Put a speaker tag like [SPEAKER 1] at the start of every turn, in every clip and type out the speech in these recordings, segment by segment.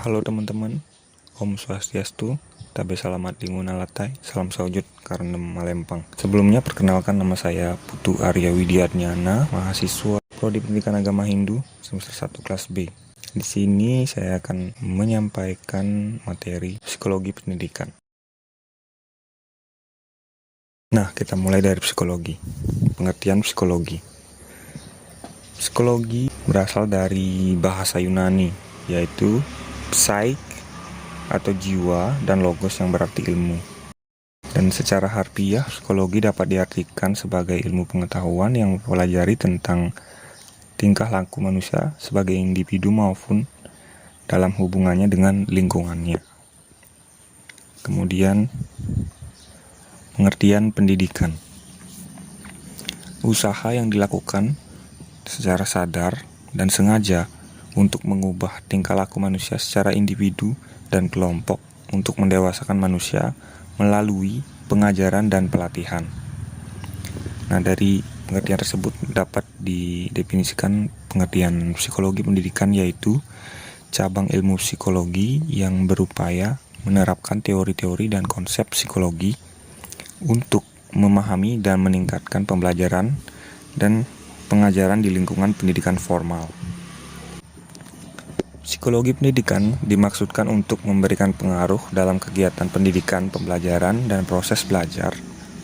[SPEAKER 1] Halo teman-teman, Om Swastiastu, Tabe Salamat Linguna Latai, Salam Saujud Karena Malempang. Sebelumnya perkenalkan, nama saya Putu Arya Widiatnyana, mahasiswa Prodi Pendidikan Agama Hindu semester 1 kelas B. Di sini saya akan menyampaikan materi psikologi pendidikan. Nah, kita mulai dari psikologi. Pengertian psikologi. Psikologi berasal dari bahasa Yunani, yaitu psyche atau jiwa, dan logos yang berarti ilmu. Dan secara harfiah, psikologi dapat diartikan sebagai ilmu pengetahuan yang mempelajari tentang tingkah laku manusia sebagai individu maupun dalam hubungannya dengan lingkungannya. Kemudian, pengertian pendidikan. Usaha yang dilakukan secara sadar dan sengaja untuk mengubah tingkah laku manusia secara individu dan kelompok untuk mendewasakan manusia melalui pengajaran dan pelatihan. Nah, dari pengertian tersebut dapat didefinisikan pengertian psikologi pendidikan, yaitu cabang ilmu psikologi yang berupaya menerapkan teori-teori dan konsep psikologi untuk memahami dan meningkatkan pembelajaran dan pengajaran di lingkungan pendidikan formal. Psikologi pendidikan dimaksudkan untuk memberikan pengaruh dalam kegiatan pendidikan, pembelajaran, dan proses belajar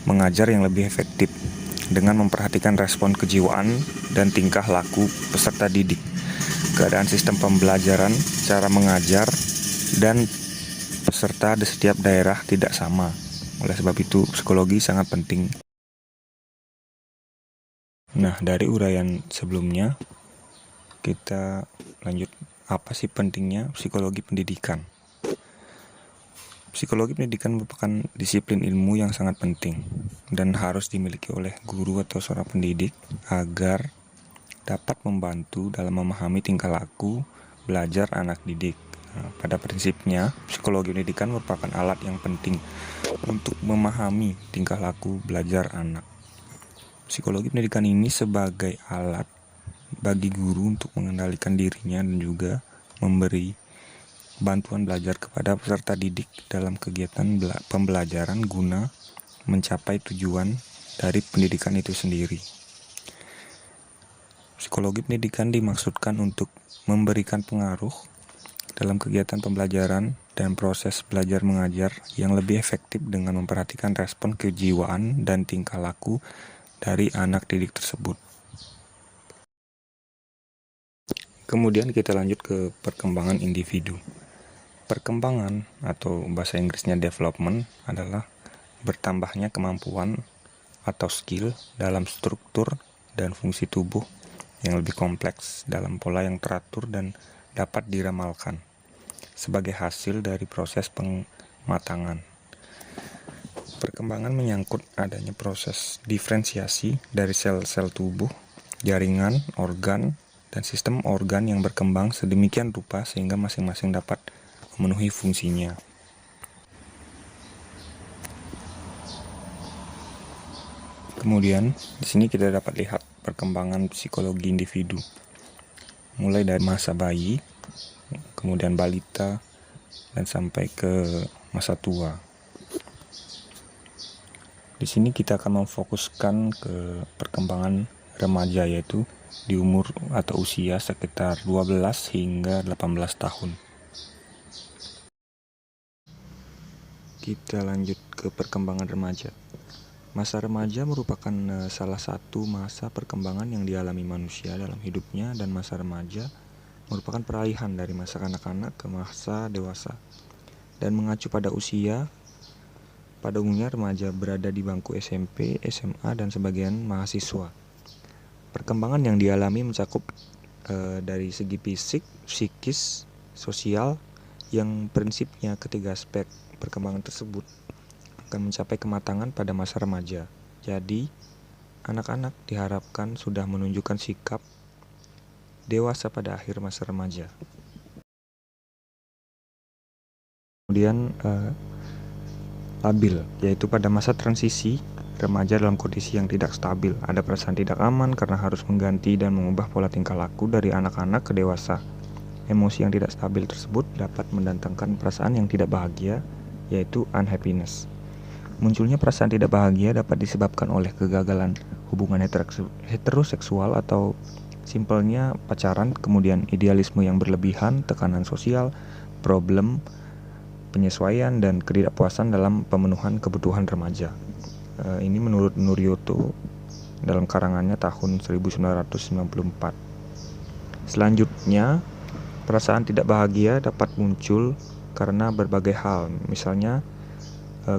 [SPEAKER 1] mengajar yang lebih efektif dengan memperhatikan respon kejiwaan dan tingkah laku peserta didik, keadaan sistem pembelajaran, cara mengajar, dan peserta di setiap daerah tidak sama. Oleh sebab itu, psikologi sangat penting. Nah, dari uraian sebelumnya, kita lanjut. Apa sih pentingnya psikologi pendidikan? Psikologi pendidikan merupakan disiplin ilmu yang sangat penting dan harus dimiliki oleh guru atau seorang pendidik agar dapat membantu dalam memahami tingkah laku belajar anak didik. Nah, pada prinsipnya, psikologi pendidikan merupakan alat yang penting untuk memahami tingkah laku belajar anak. Psikologi pendidikan ini sebagai alat bagi guru untuk mengendalikan dirinya dan juga memberi bantuan belajar kepada peserta didik dalam kegiatan pembelajaran guna mencapai tujuan dari pendidikan itu sendiri. Psikologi pendidikan dimaksudkan untuk memberikan pengaruh dalam kegiatan pembelajaran dan proses belajar mengajar yang lebih efektif dengan memperhatikan respon kejiwaan dan tingkah laku dari anak didik tersebut. Kemudian kita lanjut ke perkembangan individu. Perkembangan atau bahasa Inggrisnya development adalah bertambahnya kemampuan atau skill dalam struktur dan fungsi tubuh yang lebih kompleks dalam pola yang teratur dan dapat diramalkan sebagai hasil dari proses pematangan. Perkembangan menyangkut adanya proses diferensiasi dari sel-sel tubuh, jaringan, organ, dan sistem organ yang berkembang sedemikian rupa sehingga masing-masing dapat memenuhi fungsinya. Kemudian, di sini kita dapat lihat perkembangan psikologi individu, mulai dari masa bayi, kemudian balita, dan sampai ke masa tua. Di sini kita akan memfokuskan ke perkembangan remaja, yaitu di umur atau usia sekitar 12 hingga 18 tahun. Kita lanjut ke perkembangan remaja. Masa remaja merupakan salah satu masa perkembangan yang dialami manusia dalam hidupnya, dan masa remaja merupakan peralihan dari masa kanak-kanak ke masa dewasa. Dan mengacu pada usia, pada umumnya remaja berada di bangku SMP, SMA, dan sebagian mahasiswa. Perkembangan yang dialami mencakup dari segi fisik, psikis, sosial, yang prinsipnya ketiga aspek perkembangan tersebut akan mencapai kematangan pada masa remaja. Jadi, anak-anak diharapkan sudah menunjukkan sikap dewasa pada akhir masa remaja. Kemudian labil, yaitu pada masa transisi remaja dalam kondisi yang tidak stabil, ada perasaan tidak aman karena harus mengganti dan mengubah pola tingkah laku dari anak-anak ke dewasa. Emosi yang tidak stabil tersebut dapat mendatangkan perasaan yang tidak bahagia, yaitu unhappiness. Munculnya perasaan tidak bahagia dapat disebabkan oleh kegagalan hubungan heteroseksual atau simpelnya pacaran, kemudian idealisme yang berlebihan, tekanan sosial, problem penyesuaian, dan ketidakpuasan dalam pemenuhan kebutuhan remaja. Ini menurut Nuryoto dalam karangannya tahun 1994. Selanjutnya, perasaan tidak bahagia dapat muncul karena berbagai hal, misalnya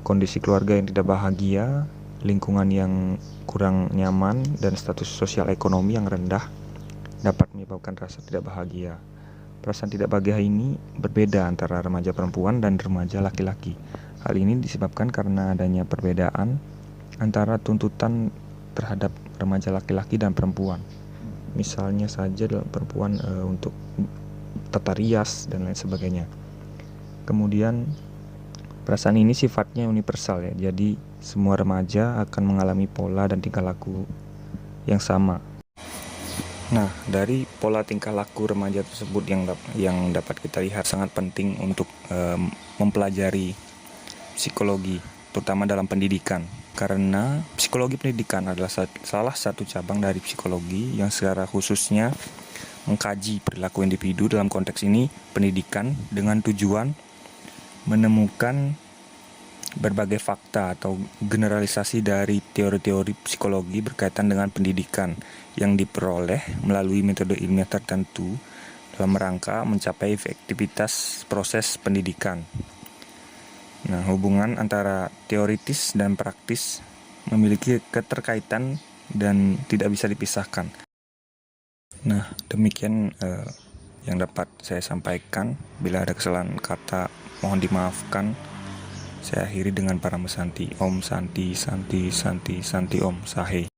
[SPEAKER 1] kondisi keluarga yang tidak bahagia, lingkungan yang kurang nyaman, dan status sosial ekonomi yang rendah dapat menyebabkan rasa tidak bahagia. Perasaan tidak bahagia ini berbeda antara remaja perempuan dan remaja laki-laki. Hal ini disebabkan karena adanya perbedaan antara tuntutan terhadap remaja laki-laki dan perempuan. Misalnya saja dalam perempuan untuk tata rias dan lain sebagainya. Kemudian perasaan ini sifatnya universal ya, jadi semua remaja akan mengalami pola dan tingkah laku yang sama. Nah, dari pola tingkah laku remaja tersebut yang dapat kita lihat sangat penting untuk mempelajari psikologi, terutama dalam pendidikan. Karena psikologi pendidikan adalah salah satu cabang dari psikologi yang secara khususnya mengkaji perilaku individu, dalam konteks ini pendidikan, dengan tujuan menemukan berbagai fakta atau generalisasi dari teori-teori psikologi berkaitan dengan pendidikan yang diperoleh melalui metode ilmiah tertentu dalam rangka mencapai efektivitas proses pendidikan. Nah, hubungan antara teoritis dan praktis memiliki keterkaitan dan tidak bisa dipisahkan. Nah, demikian yang dapat saya sampaikan. Bila ada kesalahan kata, mohon dimaafkan. Saya akhiri dengan para mesanti. Om Santi Santi Santi Santi Om Sahe.